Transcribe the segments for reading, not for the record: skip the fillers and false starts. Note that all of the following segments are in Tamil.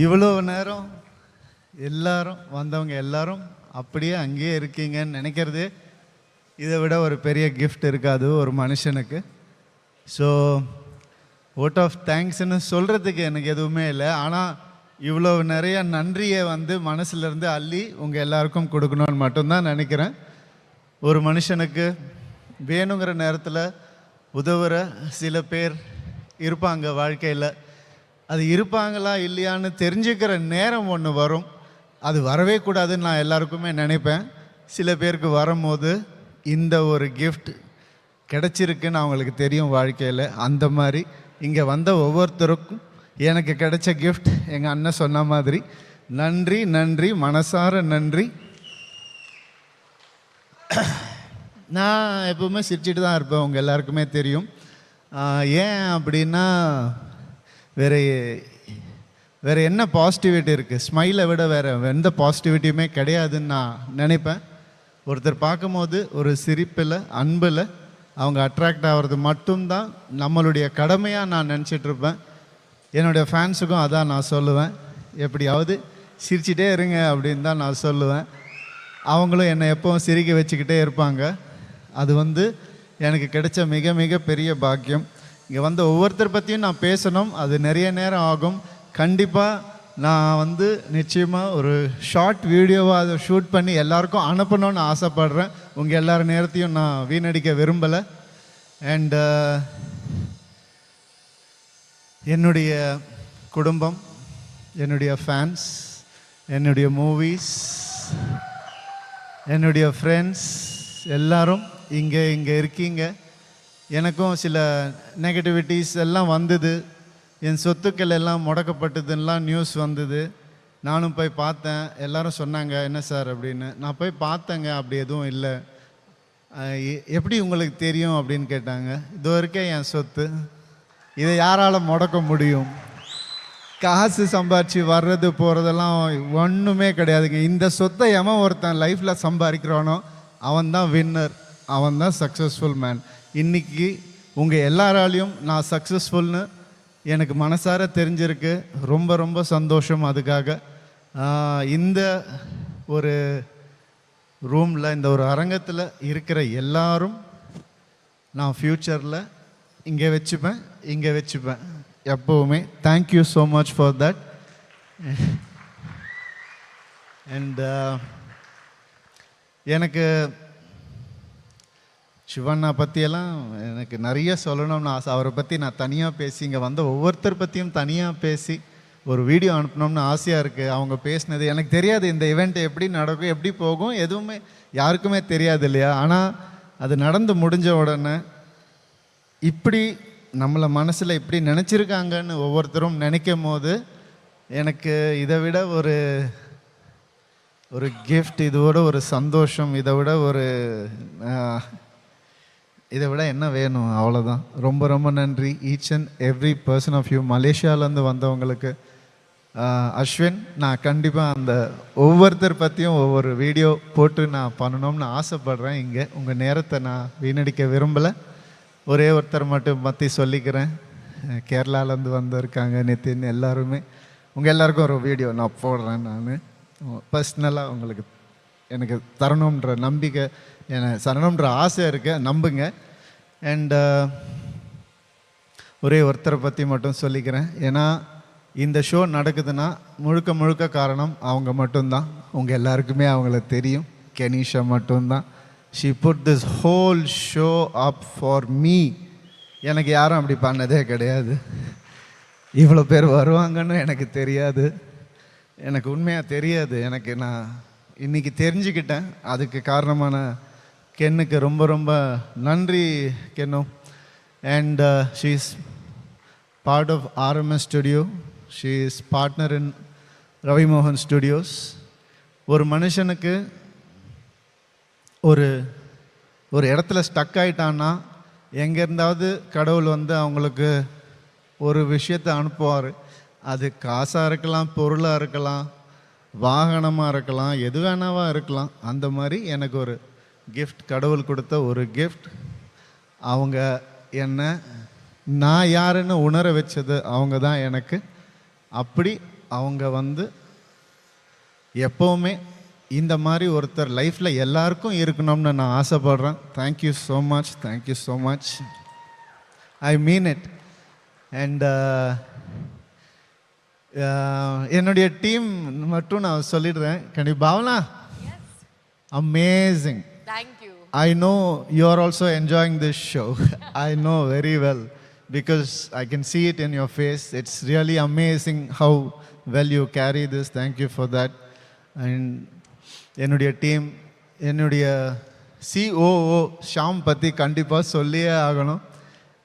இவ்வளோ நேரம் எல்லாரும் வந்தவங்க எல்லாரும் அப்படியே அங்கேயே இருக்கீங்கன்னு நினைக்கிறது இதை விட ஒரு பெரிய கிஃப்ட் இருக்காது ஒரு மனுஷனுக்கு. ஸோ ஓட் ஆஃப் தேங்க்ஸ்ன்னு சொல்கிறதுக்கு எனக்கு எதுவுமே இல்லை. ஆனால் இவ்வளோ நிறைய நன்றியை மனசுலேருந்து அள்ளி உங்கள் எல்லாருக்கும் கொடுக்கணும்னு மட்டும்தான் நினைக்கிறேன். ஒரு மனுஷனுக்கு வேணுங்கிற நேரத்தில் உதவுற சில பேர் இருப்பாங்க வாழ்க்கையில். அது இருப்பாங்களா இல்லையான்னு தெரிஞ்சுக்கிற நேரம் ஒன்று வரும். அது வரவே கூடாதுன்னு நான் எல்லாருக்குமே நினைப்பேன். சில பேருக்கு வரும்போது இந்த ஒரு கிஃப்ட் கிடச்சிருக்குன்னு அவங்களுக்கு தெரியும் வாழ்க்கையில். அந்த மாதிரி இங்கே வந்த ஒவ்வொருத்தருக்கும் எனக்கு கிடைச்ச கிஃப்ட் எங்கள் அண்ணன் சொன்ன மாதிரி நன்றி நன்றி, மனசார நன்றி. நான் எப்பவுமே சிரிச்சிட்டு தான் இருப்பேன், உங்கள் எல்லாருக்குமே தெரியும். ஏன் அப்படின்னா வேறு என்ன பாசிட்டிவிட்டி இருக்குது? ஸ்மைலை விட வேறு எந்த பாசிட்டிவிட்டியுமே கிடையாதுன்னு நான் நினைப்பேன். ஒருத்தர் பார்க்கும்போது ஒரு சிரிப்பில் அன்பில் அவங்க அட்ராக்ட் ஆகிறது மட்டும்தான் நம்மளுடைய கடமையாக நான் நினச்சிட்ருப்பேன். என்னுடைய ஃபேன்ஸுக்கும் அதான் நான் சொல்லுவேன், எப்படியாவது சிரிச்சிட்டே இருங்க அப்படின்னு தான் நான் சொல்லுவேன். அவங்களும் என்னை எப்பவும் சிரிக்க வச்சுக்கிட்டே இருப்பாங்க. அது எனக்கு கிடைச்ச மிக மிக பெரிய பாக்கியம். இங்கே ஒவ்வொருத்தர் பற்றியும் நான் பேசணும், அது நிறைய நேரம் ஆகும். கண்டிப்பாக நான் நிச்சயமாக ஒரு ஷார்ட் வீடியோவாக அதை ஷூட் பண்ணி எல்லாருக்கும் அனுப்பணும்னு ஆசைப்படுறேன். உங்கள் எல்லார் நேரத்தையும் நான் வீணடிக்க விரும்பலை. அண்ட் என்னுடைய குடும்பம், என்னுடைய ஃபேன்ஸ், என்னுடைய மூவிஸ், என்னுடைய ஃப்ரெண்ட்ஸ் எல்லாரும் இங்கே இருக்கீங்க. எனக்கும் சில நெகட்டிவிட்டிஸ் எல்லாம் வந்தது. என் சொத்துக்கள் எல்லாம் முடக்கப்பட்டதுன்னெலாம் நியூஸ் வந்தது. நானும் போய் பார்த்தேன். எல்லோரும் சொன்னாங்க என்ன சார் அப்படின்னு. நான் போய் பார்த்தேங்க, அப்படி எதுவும் இல்லை. எப்படி உங்களுக்கு தெரியும் அப்படின்னு கேட்டாங்க. இது வரைக்கும் என் சொத்து, இதை யாரால் முடக்க முடியும்? காசு சம்பாரித்து வர்றது போகிறதெல்லாம் ஒன்றுமே கிடையாதுங்க. இந்த சொத்தை எவன் ஒருத்தன் லைஃப்பில் சம்பாதிக்கிறானோ அவன் தான் வின்னர், அவன் தான் சக்ஸஸ்ஃபுல் மேன். இன்றைக்கி உங்கள் எல்லாராலையும் நான் சக்ஸஸ்ஃபுல்னு எனக்கு மனசார தெரிஞ்சிருக்கு. ரொம்ப ரொம்ப சந்தோஷம். அதுக்காக இந்த ஒரு ரூமில், இந்த ஒரு அரங்கத்தில் இருக்கிற எல்லாரும் நான் ஃப்யூச்சரில் இங்கே வச்சுப்பேன் எப்போவுமே. Thank you so much for that. And எனக்கு சிவண்ணா பற்றியெல்லாம் எனக்கு நிறைய சொல்லணும்னு ஆசை. அவரை பற்றி நான் தனியாக பேசி, இங்கே ஒவ்வொருத்தர் பற்றியும் தனியாக பேசி ஒரு வீடியோ அனுப்பணும்னு ஆசையாக இருக்குது. அவங்க பேசினது எனக்கு தெரியாது, இந்த ஈவெண்ட் எப்படி நடக்கும், எப்படி போகும், எதுவுமே யாருக்குமே தெரியாது இல்லையா? ஆனால் அது நடந்து முடிஞ்ச உடனே இப்படி நம்மளை மனசில் இப்படி நினச்சிருக்காங்கன்னு ஒவ்வொருத்தரும் நினைக்கும் போது எனக்கு இதை விட ஒரு கிஃப்ட், இதோட ஒரு சந்தோஷம், இதை விட என்ன வேணும்? அவ்வளோதான். ரொம்ப ரொம்ப நன்றி each and every person of you. மலேசியாவிலேருந்து வந்தவங்களுக்கு அஸ்வின், நான் கண்டிப்பாக அந்த ஒவ்வொருத்தர் பற்றியும் ஒவ்வொரு வீடியோ போட்டு நான் பண்ணணும்னு ஆசைப்பட்றேன். இங்கே உங்கள் நேரத்தை நான் வீணடிக்க விரும்பலை. ஒரே ஒருத்தர் மட்டும் பற்றி சொல்லிக்கிறேன். கேரளாவிலேருந்து வந்திருக்காங்க நிதின். எல்லாருமே உங்கள் எல்லாருக்கும் ஒரு வீடியோ நான் போடுறேன். நான் பர்சனலாக உங்களுக்கு எனக்கு தரணுன்ற நம்பிக்கை, தரணுன்ற ஆசை இருக்கு, நம்புங்க. அண்ட் ஒரே ஒருத்தரை பற்றி மட்டும் சொல்லிக்கிறேன். ஏன்னா இந்த ஷோ நடக்குதுன்னா முழுக்க முழுக்க காரணம் அவங்க மட்டும்தான். உங்கள் எல்லாருக்குமே அவங்கள தெரியும். கெனிஷா மட்டும்தான். She put this whole show up for me. எனக்கு யாரும் அப்படி பண்ணதே கிடையாது. இவ்வளோ பேர் வருவாங்கன்னு எனக்கு தெரியாது, எனக்கு உண்மையாக தெரியாது. நான் இன்றைக்கி தெரிஞ்சுக்கிட்டேன். அதுக்கு காரணமான கென்னுக்கு ரொம்ப ரொம்ப நன்றி கென்னு. And she is part of RMS studio. She is partner in Ravi மோகன் ஸ்டுடியோஸ். ஒரு மனுஷனுக்கு ஒரு இடத்துல ஸ்டக் ஆகிட்டான்னா எங்கேருந்தாவது கடவுள் அவங்களுக்கு ஒரு விஷயத்தை அனுப்புவார். அது காசாக இருக்கலாம், பொருளாக இருக்கலாம், வாகனமாக இருக்கலாம், எது வேணாவா இருக்கலாம். அந்த மாதிரி எனக்கு ஒரு கிஃப்ட், கடவுள் கொடுத்த ஒரு கிஃப்ட். அவங்க என்ன நான் யாருன்னு உணர வச்சது அவங்க தான் எனக்கு. அப்படி அவங்க வந்து எப்போவுமே இந்த மாதிரி ஒருத்தர் லைஃப்பில் எல்லாருக்கும் இருக்கணும்னு நான் ஆசைப்படுறேன். Thank you so much, thank you so much, I mean it. And என்னுடைய டீம் மட்டும் நான் சொல்லிடுறேன். கண்டிப்பாக Bhavana, amazing. Thank you. I know you are also enjoying this show. I know very well because I can see it in your face. It's really amazing how well you carry this. Thank you for that. And என்னுடைய டீம், என்னுடைய COO ஷாம் பற்றி கண்டிப்பாக சொல்லியே ஆகணும்.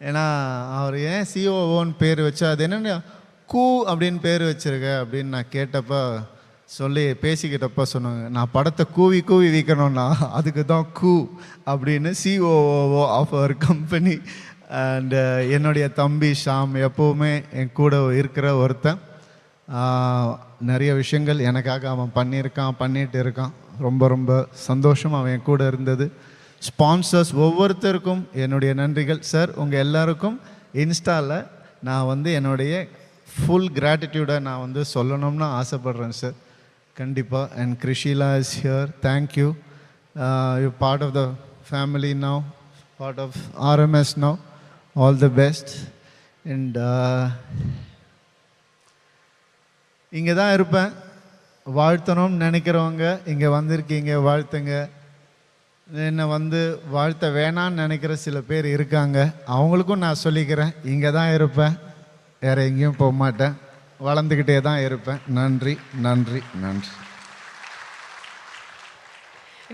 ஏன்னா அவர் ஏன் COOன்னு பேர் வச்சா, அது என்னென்ன கூ அப்படின்னு பேர் வச்சிருக்க அப்படின்னு நான் கேட்டப்போ சொல்லி பேசிக்கிட்டப்ப சொன்னாங்க, நான் படத்தை கூவி கூவி விற்கணும்னா அதுக்கு தான் கூ அப்படின்னு COO of our company. And என்னுடைய தம்பி ஷாம் எப்போவுமே என் கூட இருக்கிற ஒருத்தன். நிறைய விஷயங்கள் எனக்காக அவன் பண்ணிட்டு இருக்கான். ரொம்ப ரொம்ப சந்தோஷம் அவன் என் கூட இருந்தது. ஸ்பான்சர்ஸ் ஒவ்வொருத்தருக்கும் என்னுடைய நன்றிகள். சார், உங்கள் எல்லாருக்கும் இன்ஸ்டாவில் நான் வந்து என்னுடைய ஃபுல் கிராட்டிடியூடை நான் வந்து சொல்லணும்னு ஆசைப்பட்றேன் சார், கண்டிப்பாக. And Krishila is here, thank you. You part of the family now, part of RMS now. All the best. And இங்கே தான் இருப்பேன். வாழ்த்தணும்னு நினைக்கிறவங்க இங்கே வந்திருக்கீங்க, வாழ்த்துங்க. என்னை வந்து வாழ்த்த வேணான்னு நினைக்கிற சில பேர் இருக்காங்க, அவங்களுக்கும் நான் சொல்லிக்கிறேன், இங்கே தான் இருப்பேன், வேறு எங்கேயும் போக மாட்டேன், வளர்ந்துக்கிட்டே தான் இருப்பேன். நன்றி, நன்றி, நன்றி.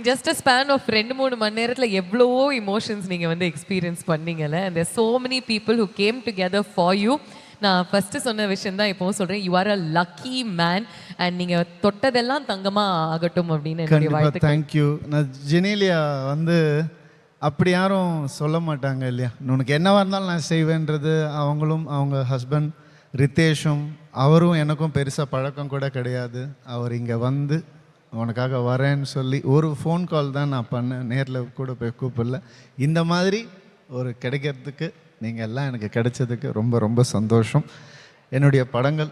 ஜஸ்ட் அ ஸ்பேன் ஆஃப் 2-3 மணி நேரத்தில் எவ்வளவோ இமோஷன்ஸ் நீங்கள் வந்து எக்ஸ்பீரியன்ஸ் பண்ணீங்கல்ல. And there so many people who came together for you. நான் ஃபஸ்ட்டு சொன்ன விஷயம் தான் இப்போவும் சொல்கிறேன், you are a lucky man. And நீங்கள் தொட்டதெல்லாம் தங்கமாக ஆகட்டும் அப்படின்னு என்னுடைய வாழ்த்து. தேங்க்யூ. நான் ஜெனீலியா வந்து அப்படி யாரும் சொல்ல மாட்டாங்க இல்லையா, உனக்கு என்னவாக இருந்தாலும் நான் செய்வேன்றது. அவங்களும் அவங்க ஹஸ்பண்ட் ரித்தேஷும் அவரும் எனக்கும் பெருசாக பழக்கம் கூட கிடையாது. அவர் இங்கே வந்து உனக்காக வரேன்னு சொல்லி ஒரு ஃபோன் கால் தான் நான் பண்ணேன், நேரில் கூட போய் கூப்பிடல. இந்த மாதிரி ஒரு கிடைக்கிறதுக்கு நீங்கள் எல்லாம் எனக்கு கிடைச்சதுக்கு ரொம்ப ரொம்ப சந்தோஷம். என்னுடைய படங்கள்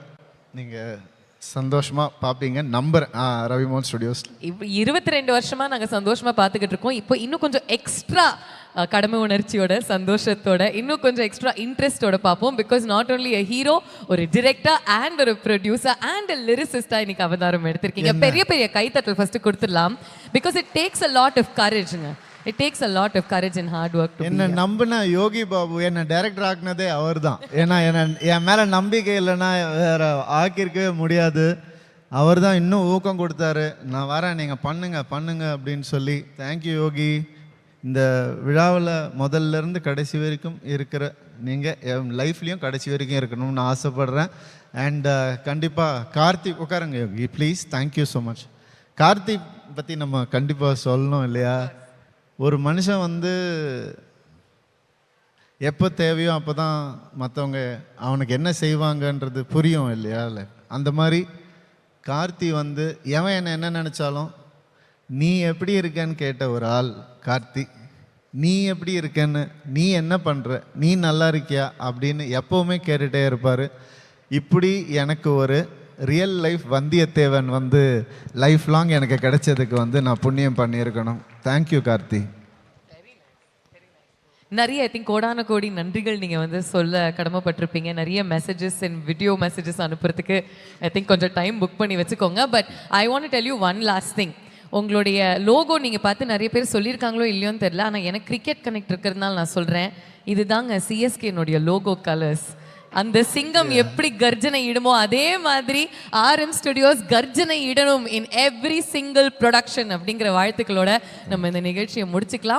நீங்கள் சந்தோஷமாக பார்ப்பீங்க நம்புறேன். ரவிமோகன் ஸ்டுடியோஸ் இப்போ 22 வருஷமாக நாங்கள் சந்தோஷமாக பார்த்துக்கிட்டு இருக்கோம். இப்போ இன்னும் கொஞ்சம் எக்ஸ்ட்ரா கடமை உணர்ச்சியோட, சந்தோஷத்தோட, இன்னும் கொஞ்சம் எக்ஸ்ட்ரா இன்ட்ரெஸ்டோட பார்ப்போம். Because not only a hero, ஒரு டிரெக்டர் அண்ட் ஒரு ப்ரொடியூசர் அண்ட் அ லிரிசிஸ்டாக இன்னைக்கு அவதாரம் எடுத்திருக்கீங்க. பெரிய பெரிய கைத்தட்டல் ஃபர்ஸ்ட் கொடுத்துடலாம். Because it takes a lot of கரேஜுங்க. It takes a lot of courage and hard work to என்ன நம்பின யோகி பாபு என்னை டைரக்டர் ஆக்குனதே அவர் தான். ஏன்னா என் மேலே நம்பிக்கை இல்லைன்னா வேற ஆக்கியிருக்கவே முடியாது. அவர் தான் இன்னும் ஊக்கம் கொடுத்தாரு, நான் வரேன், நீங்கள் பண்ணுங்க அப்படின்னு சொல்லி. தேங்க்யூ யோகி. இந்த விழாவில் முதல்லேருந்து கடைசி வரைக்கும் இருக்கிற நீங்கள் என் லைஃப்லேயும் கடைசி வரைக்கும் இருக்கணும்னு ஆசைப்பட்றேன். அண்ட் கண்டிப்பாக கார்த்திக், உட்காருங்க Yogi please. Thank you so much. Karthik பற்றி நம்ம கண்டிப்பாக சொல்லணும் இல்லையா. ஒரு மனுஷன் வந்து எப்போ தேவையோ அப்போ தான் மற்றவங்க அவனுக்கு என்ன செய்வாங்கன்றது புரியும் இல்லையா. இல்லை அந்த மாதிரி கார்த்தி வந்து எவன் என்ன நினச்சாலும் நீ எப்படி இருக்கேன்னு கேட்ட ஒரு ஆள் கார்த்தி. நீ எப்படி இருக்கேன்னு, நீ என்ன பண்ணுற, நீ நல்லா இருக்கியா அப்படின்னு எப்போவுமே கேட்டுகிட்டே இருப்பார். இப்படி எனக்கு ஒரு ரியல் லைஃப் வந்தியத்தேவன் வந்து லைஃப் லாங் எனக்கு கிடைச்சதுக்கு வந்து நான் புண்ணியம் பண்ணியிருக்கணும். தேங்க்யூ கார்த்தி. நிறைய ஐ திங்க் கோடான கோடி நன்றிகள் நீங்கள் வந்து சொல்ல கடமைப்பட்டிருப்பீங்க. நிறைய மெசேஜஸ் அண்ட் வீடியோ மெசேஜஸ் அனுப்புறதுக்கு ஐ திங்க் கொஞ்சம் டைம் புக் பண்ணி வச்சுக்கோங்க. But I want tell you one last thing. உங்களுடைய லோகோ நீங்கள் பார்த்து நிறைய பேர் சொல்லியிருக்காங்களோ இல்லையோன்னு தெரில, ஆனால் எனக்கு கிரிக்கெட் கனெக்ட் இருக்கிறதுனால நான் சொல்கிறேன், இதுதாங்க சிஎஸ்கேனுடைய லோகோ கலர்ஸ். அந்த சிங்கம் எப்படி கர்ஜனை இடுமோ அதே மாதிரி RM ஸ்டுடியோஸ் கர்ஜனை இடணும் இன் எவ்ரி சிங்கிள் ப்ரொடக்ஷன் அப்படிங்கிற வாழ்த்துக்களோட நம்ம இந்த நிகழ்ச்சியை முடிச்சுக்கலாம்.